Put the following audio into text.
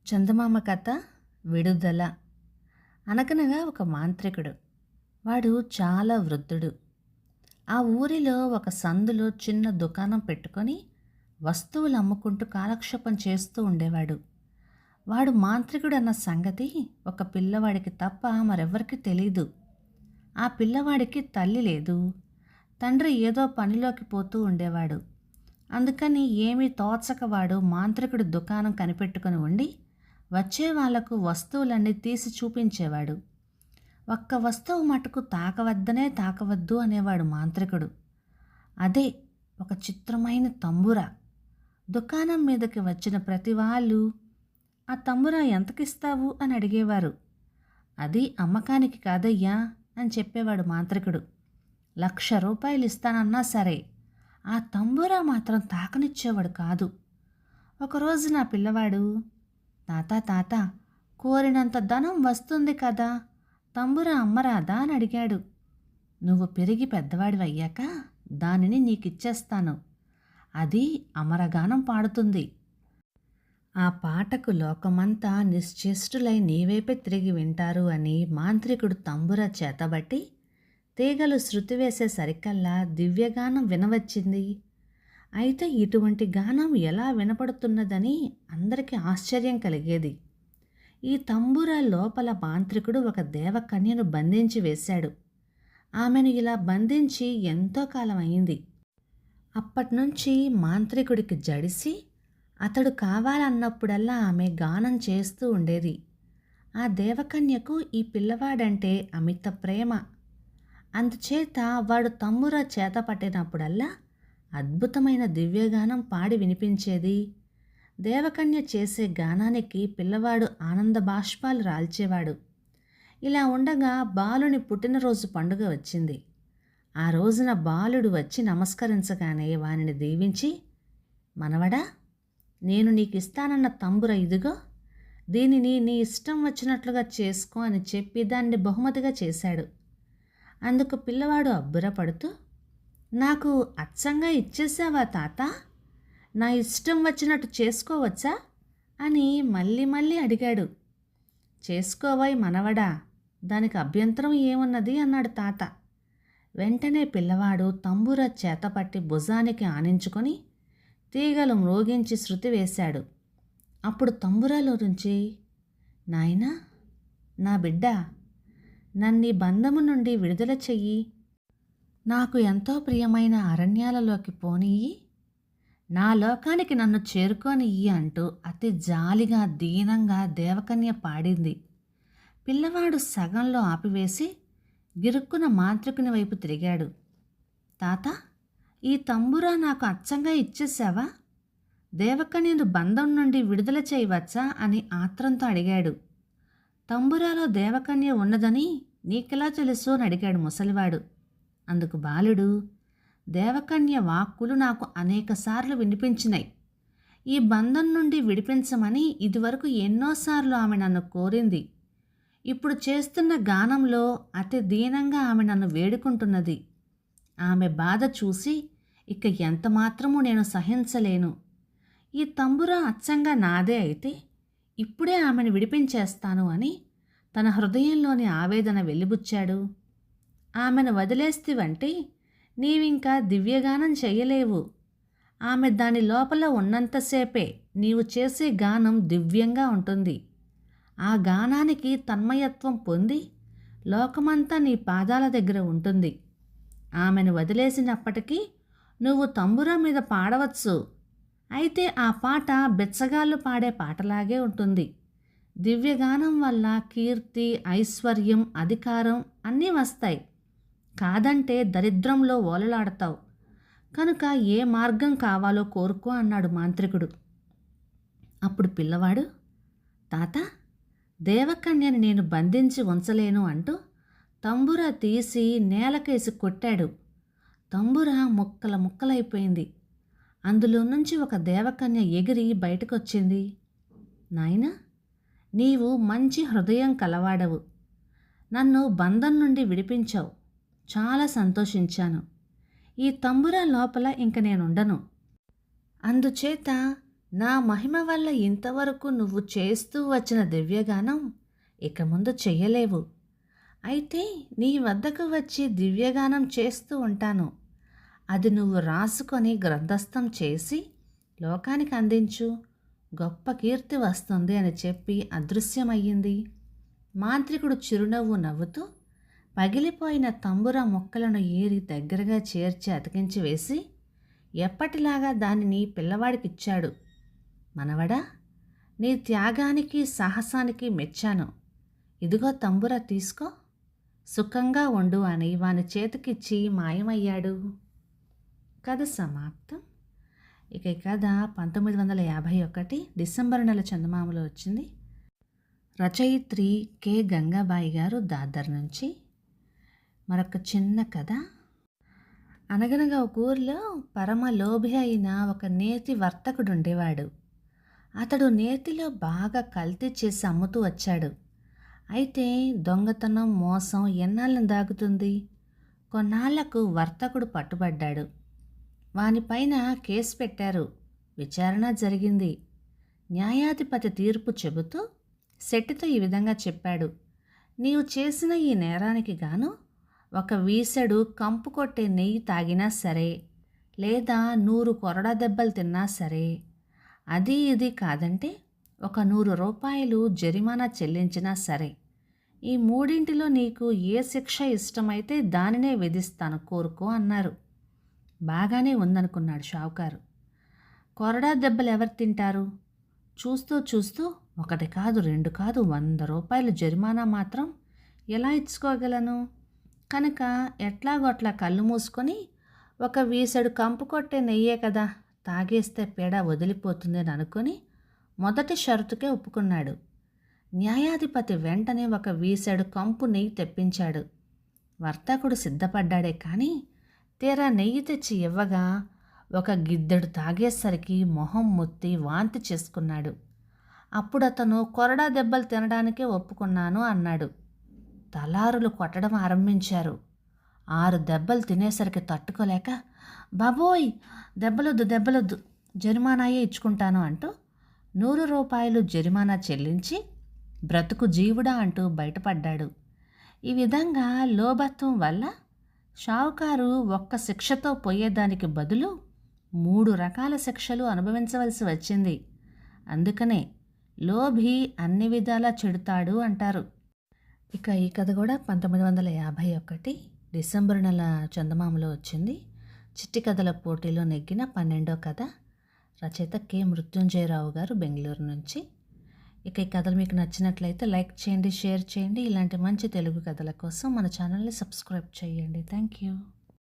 చందమామ కథ విడుదల. అనగనగా ఒక మాంత్రికుడు. వాడు చాలా వృద్ధుడు. ఆ ఊరిలో ఒక సందులో చిన్న దుకాణం పెట్టుకొని వస్తువులు అమ్ముకుంటూ కాలక్షేపం చేస్తూ ఉండేవాడు. వాడు మాంత్రికుడు అన్న సంగతి ఒక పిల్లవాడికి తప్ప మరెవ్వరికీ తెలీదు. ఆ పిల్లవాడికి తల్లి లేదు. తండ్రి ఏదో పనిలోకి పోతూ ఉండేవాడు. అందుకని ఏమీ తోచక వాడు మాంత్రికుడి దుకాణం కనిపెట్టుకుని ఉండి వచ్చే వాళ్లకు వస్తువులన్నీ తీసి చూపించేవాడు. ఒక్క వస్తువు మటుకు తాకవద్దనే తాకవద్దు అనేవాడు మాంత్రికుడు. అదే ఒక చిత్రమైన తంబురా. దుకాణం మీదకి వచ్చిన ప్రతి వాళ్ళు ఆ తంబురా ఎంతకిస్తావు అని అడిగేవారు. అది అమ్మకానికి కాదయ్యా అని చెప్పేవాడు మాంత్రికుడు. 1,00,000 రూపాయలు ఇస్తానన్నా సరే ఆ తంబురా మాత్రం తాకనిచ్చేవాడు కాదు. ఒకరోజు నా పిల్లవాడు, తాత తాత, కోరినంత ధనం వస్తుంది కదా, తంబురా అమ్మరాదా అని అడిగాడు. నువ్వు పెరిగి పెద్దవాడివయ్యాక దానిని నీకిచ్చేస్తాను. అది అమరగానం పాడుతుంది. ఆ పాటకు లోకమంతా నిశ్చేష్టులై నీవైపే తిరిగి వింటారు అని మాంత్రికుడు తంబురా చేతబట్టి తీగలు శృతి వేసే సరికల్లా దివ్యగానం వినవచ్చింది. అయితే ఇటువంటి గానం ఎలా వినపడుతున్నదని అందరికీ ఆశ్చర్యం కలిగేది. ఈ తంబురా లోపల మాంత్రికుడు ఒక దేవకన్యను బంధించి వేశాడు. ఆమెను ఇలా బంధించి ఎంతో కాలం అయింది. అప్పటినుంచి మాంత్రికుడికి జడిసి అతడు కావాలన్నప్పుడల్లా ఆమె గానం చేస్తూ ఉండేది. ఆ దేవకన్యకు ఈ పిల్లవాడంటే అమిత ప్రేమ. అందుచేత వాడు తంబురా చేత పట్టినప్పుడల్లా అద్భుతమైన దివ్యగానం పాడి వినిపించేది. దేవకన్య చేసే గానానికి పిల్లవాడు ఆనంద బాష్పాలు రాల్చేవాడు. ఇలా ఉండగా బాలుని పుట్టినరోజు పండుగ వచ్చింది. ఆ రోజున బాలుడు వచ్చి నమస్కరించగానే వానిని దీవించి, మనవడా, నేను నీకు ఇస్తానన్న తంబుర ఇదిగో, దీనిని నీ ఇష్టం వచ్చినట్లుగా చేసుకో అని చెప్పి దాన్ని బహుమతిగా చేశాడు. అందుకు పిల్లవాడు అబ్బురపడుతూ, నాకు అచ్చంగా ఇచ్చేసావా తాత? నా ఇష్టం వచ్చినట్టు చేసుకోవచ్చా అని మళ్ళీ మళ్ళీ అడిగాడు. చేసుకోవాయి మనవడా, దానికి అభ్యంతరం ఏమున్నది అన్నాడు తాత. వెంటనే పిల్లవాడు తంబుర చేతపట్టి భుజానికి ఆనించుకొని తీగలు మ్రోగించి శృతి వేశాడు. అప్పుడు తంబురాలో నుంచి, నాయనా, నా బిడ్డ, నన్ను ఈ బంధము నుండి విడుదల చెయ్యి, నాకు ఎంతో ప్రియమైన అరణ్యాలలోకి పోనీయి, నా లోకానికి నన్ను చేరుకోనియ్యి అంటూ అతి జాలిగా దీనంగా దేవకన్య పాడింది. పిల్లవాడు సగంలో ఆపివేసి గిరుక్కున మాంత్రికుని వైపు తిరిగాడు. తాత, ఈ తంబురా నాకు అచ్చంగా ఇచ్చేసావా? దేవకన్యను బంధం నుండి విడుదల చేయవచ్చా అని ఆత్రంతో అడిగాడు. తంబురాలో దేవకన్య ఉన్నదని నీకెలా తెలుసు అని అడిగాడు ముసలివాడు. అందుకు బాలుడు, దేవకన్య వాక్కులు నాకు అనేకసార్లు వినిపించినాయి. ఈ బంధం నుండి విడిపించమని ఇదివరకు ఎన్నోసార్లు ఆమె నన్ను కోరింది. ఇప్పుడు చేస్తున్న గానంలో అతి దీనంగా ఆమె నన్ను వేడుకుంటున్నది. ఆమె బాధ చూసి ఇక ఎంతమాత్రమూ నేను సహించలేను. ఈ తంబురా అచ్చంగా నాదే అయితే ఇప్పుడే ఆమెను విడిపించేస్తాను అని తన హృదయంలోని ఆవేదన వెలిబుచ్చాడు. ఆమెను వదిలేస్తివంటే నీవింకా దివ్యగానం చెయ్యలేవు. ఆమె దాని లోపల ఉన్నంతసేపే నీవు చేసే గానం దివ్యంగా ఉంటుంది. ఆ గానానికి తన్మయత్వం పొంది లోకమంతా నీ పాదాల దగ్గర ఉంటుంది. ఆమెను వదిలేసినప్పటికీ నువ్వు తంబురా మీద పాడవచ్చు. అయితే ఆ పాట బెచ్చగాళ్ళు పాడే పాటలాగే ఉంటుంది. దివ్యగానం వల్ల కీర్తి, ఐశ్వర్యం, అధికారం అన్నీ వస్తాయి. కాదంటే దరిద్రంలో ఓలలాడతావు. కనుక ఏ మార్గం కావాలో కోరుకో అన్నాడు మాంత్రికుడు. అప్పుడు పిల్లవాడు, తాత, దేవకన్యని నేను బంధించి ఉంచలేను అంటూ తంబురా తీసి నేలకేసి కొట్టాడు. తంబురా ముక్కల ముక్కలైపోయింది. అందులో నుంచి ఒక దేవకన్య ఎగిరి బయటకొచ్చింది. నాయనా, నీవు మంచి హృదయం కలవాడవు. నన్ను బంధం నుండి విడిపించావు. చాలా సంతోషించాను. ఈ తంబురా లోపల ఇంక నేనుండను. అందుచేత నా మహిమ వల్ల ఇంతవరకు నువ్వు చేస్తూ వచ్చిన దివ్యగానం ఇక ముందు చెయ్యలేవు. అయితే నీ వద్దకు వచ్చి దివ్యగానం చేస్తూ ఉంటాను. అది నువ్వు రాసుకొని గ్రంథస్థం చేసి లోకానికి అందించు. గొప్ప కీర్తి వస్తుంది అని చెప్పి అదృశ్యమయ్యింది. మాంత్రికుడు చిరునవ్వు నవ్వుతూ పగిలిపోయిన తంబుర ముక్కలను ఏరి దగ్గరగా చేర్చి అతికించి వేసి ఎప్పటిలాగా దానిని పిల్లవాడికిచ్చాడు. మనవడా, నీ త్యాగానికి సాహసానికి మెచ్చాను. ఇదిగో తంబుర తీసుకో, సుఖంగా ఉండు అని వాని చేతికిచ్చి మాయమయ్యాడు. కథ సమాప్తం. ఇక ఈ కథ 1951 డిసెంబర్ నెల చందమామలో వచ్చింది. రచయిత్రి కె గంగాబాయి గారు, దాదర్ నుంచి. మరొక చిన్న కథ. అనగనగా ఒక ఊరిలో పరమ లోభి అయిన ఒక నేతి వర్తకుడు ఉండేవాడు. అతడు నేతిలో బాగా కల్తీ చేసి అమ్ముతూ వచ్చాడు. అయితే దొంగతనం, మోసం ఎన్నాళ్ళని దాగుతుంది? కొన్నాళ్లకు వర్తకుడు పట్టుబడ్డాడు. వానిపైన కేసు పెట్టారు. విచారణ జరిగింది. న్యాయాధిపతి తీర్పు చెబుతూ శెట్టితో ఈ విధంగా చెప్పాడు: నీవు చేసిన ఈ నేరానికి గాను ఒక వీసెడు కంపు కొట్టే నెయ్యి తాగినా సరే, లేదా 100 కొరడా దెబ్బలు తిన్నా సరే, అది ఇది కాదంటే ఒక 100 రూపాయలు జరిమానా చెల్లించినా సరే, ఈ మూడింటిలో నీకు ఏ శిక్ష ఇష్టమైతే దానినే విధిస్తాను, కోరుకో అన్నారు. బాగానే ఉందనుకున్నాడు షావుకారు. కొరడా దెబ్బలు ఎవరు తింటారు? చూస్తూ చూస్తూ 1 కాదు 2 కాదు 100 రూపాయలు జరిమానా మాత్రం ఎలా ఇచ్చుకోగలను? కనుక ఎట్లాగొట్లా కళ్ళు మూసుకొని ఒక వీసెడు కంపు కొట్టే నెయ్యే కదా, తాగేస్తే పేడ వదిలిపోతుందని అనుకొని మొదటి షరతుకే ఒప్పుకున్నాడు. న్యాయాధిపతి వెంటనే ఒక వీసెడు కంపు నెయ్యి తెప్పించాడు. వర్తకుడు సిద్ధపడ్డాడే కానీ తీరా నెయ్యి తెచ్చి ఇవ్వగా ఒక గిద్దెడు తాగేసరికి మొహం మొత్తి వాంతి చేసుకున్నాడు. అప్పుడు అతను కొరడా దెబ్బలు తినడానికే ఒప్పుకున్నాను అన్నాడు. తలారులు కొట్టడం ఆరంభించారు. 6 దెబ్బలు తినేసరికి తట్టుకోలేక, బాబోయ్ దెబ్బలొద్దు, జరిమానాయే ఇచ్చుకుంటాను అంటూ 100 రూపాయలు జరిమానా చెల్లించి బ్రతుకు జీవుడా అంటూ బయటపడ్డాడు. ఈ విధంగా లోభత్వం వల్ల షావుకారు ఒక్క శిక్షతో పోయేదానికి బదులు 3 రకాల శిక్షలు అనుభవించవలసి వచ్చింది. అందుకనే లోభి అన్ని విధాలా చెడుతాడు అంటారు. ఇక ఈ కథ కూడా 1951 డిసెంబర్ నెల చందమామలో వచ్చింది. చిట్టి కథల పోటీలో నెగ్గిన 12వ కథ. రచయిత కె మృత్యుంజయరావు గారు, బెంగళూరు నుంచి. ఇక ఈ కథలు మీకు నచ్చినట్లయితే లైక్ చేయండి, షేర్ చేయండి. ఇలాంటి మంచి తెలుగు కథల కోసం మన ఛానల్ని సబ్స్క్రైబ్ చేయండి. Thank you.